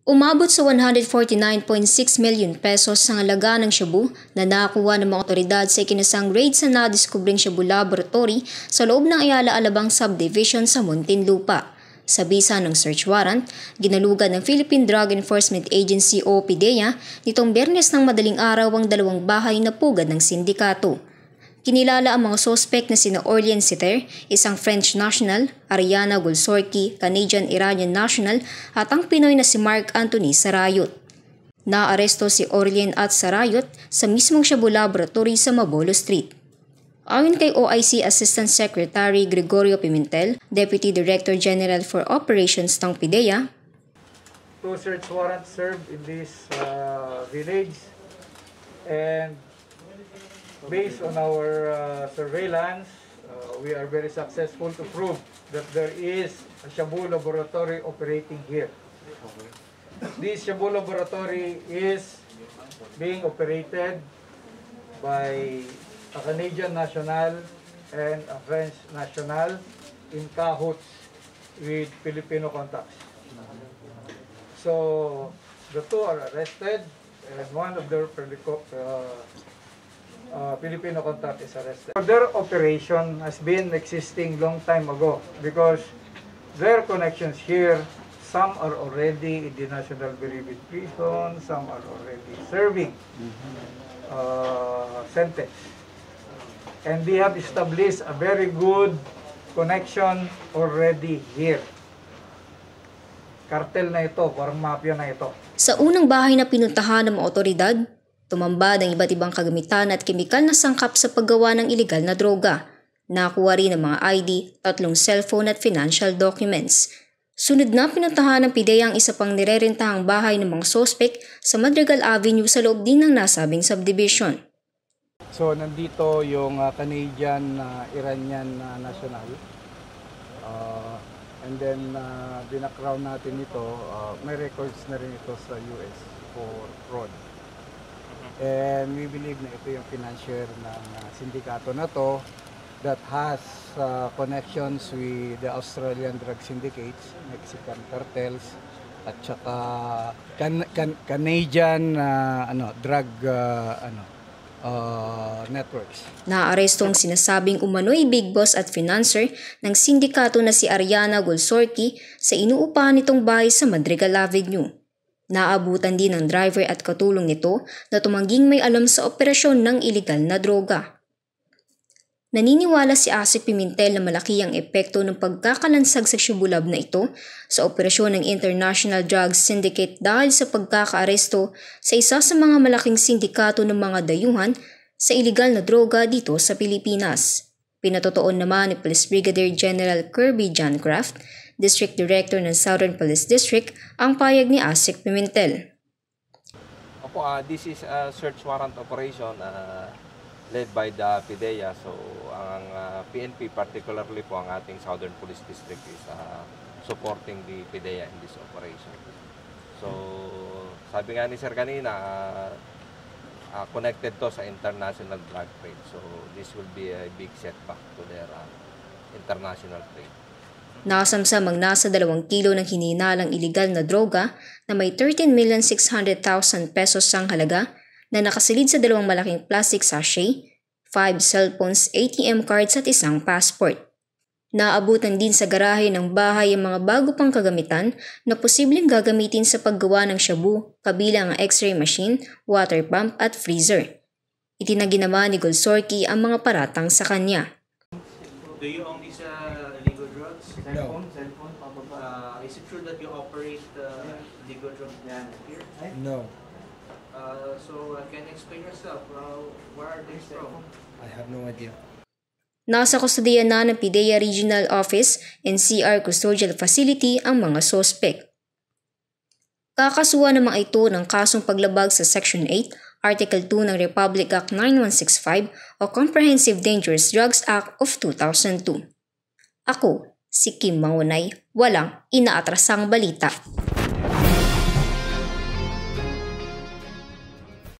Umabot sa 149.6 million pesos ang halaga ng shabu na nakakuha ng mga otoridad sa ikinasang raid sa nadiskubring shabu laboratory sa loob ng Ayala Alabang Subdivision sa Muntinlupa. Sa bisa ng search warrant, ginalugan ng Philippine Drug Enforcement Agency o PDEA nitong Biyernes ng madaling araw ang dalawang bahay na pugad ng sindikato. Kinilala ang mga sospek na sina Orlien Siter, isang French national, Ariana Gulsorki, Canadian-Iranian national, at ang Pinoy na si Mark Anthony Sarayot. Naaresto si Orlien at Sarayot sa mismong Shabu Laboratory sa Mabolo Street. Ayon kay OIC Assistant Secretary Gregorio Pimentel, Deputy Director General for Operations ng PDEA, two search warrants served in this village, and based on our surveillance, we are very successful to prove that there is a Shabu laboratory operating here. This Shabu laboratory is being operated by a Canadian national and a French national in cahoots with Filipino contacts. So the two are arrested, and one of their Filipino contact is arrested. Their operation has been existing long time ago because their connections here, some are already in the National Bereaved Prison, some are already serving sentence. And they have established a very good connection already here. Kartel na ito, parang mafia na ito. Sa unang bahay na pinuntahan ng mga otoridad, tumambad ang iba't ibang kagamitan at kemikal na sangkap sa paggawa ng ilegal na droga. Nakuha rin ng mga ID, 3 cellphone at financial documents. Sunod na pinuntahan ng PDEA ang isa pang nirerentahang bahay ng mga sospek sa Madrigal Avenue sa loob din ng nasabing subdivision. So nandito yung Canadian Iranian national. And then binakrown natin ito, may records na rin ito sa US for fraud. And we believe na ito yung financier ng sindikato na to that has connections with the Australian drug syndicates, Mexican cartels, at saka Canadian drug networks. Naaresto ang sinasabing umano'y big boss at financer ng sindikato na si Ariana Gulsorki sa inuupahan nitong bahay sa Madrigal Avenue. Naabutan din ang driver at katulong nito na tumangging may alam sa operasyon ng ilegal na droga. Naniniwala si Asik Pimentel na malaki ang epekto ng pagkakalansag sa Shabu Lab na ito sa operasyon ng International Drug Syndicate dahil sa pagkakaaresto sa isa sa mga malaking sindikato ng mga dayuhan sa ilegal na droga dito sa Pilipinas. Pinatotoon naman ni Police Brigadier General Kirby John Craft, District Director ng Southern Police District, ang payag ni Asik Pimentel. Opo, this is a search warrant operation led by the PDEA. So ang PNP, particularly po ang ating Southern Police District, is supporting the PDEA in this operation. So sabi nga ni Sir kanina, connected to sa international drug trade. So this will be a big setback to their international trade. Nakasamsam ang nasa 2 kilo ng hinihinalang iligal na droga na may 13,600,000 pesos ang halaga na nakasilid sa 2 malaking plastic sachet, 5 cellphones, ATM cards at 1 passport. Naabutan din sa garahe ng bahay ang mga bago pang kagamitan na posibleng gagamitin sa paggawa ng shabu, kabilang ang x-ray machine, water pump at freezer. Itinagi naman ni Gulsorki ang mga paratang sa kanya. Do you own these illegal drugs? No. Is it true that you operate illegal drugs here? No. So can you explain yourself? Where are they from? I have no idea. Nasa kustodiya na ng PDEA Regional Office and CR Custodial Facility ang mga sospek. Kakasuhan ng mga ito ng kasong paglabag sa Section 8, Article 2 ng Republic Act 9165 o Comprehensive Dangerous Drugs Act of 2002. Ako, si Kim Maunay, walang inaatrasang balita.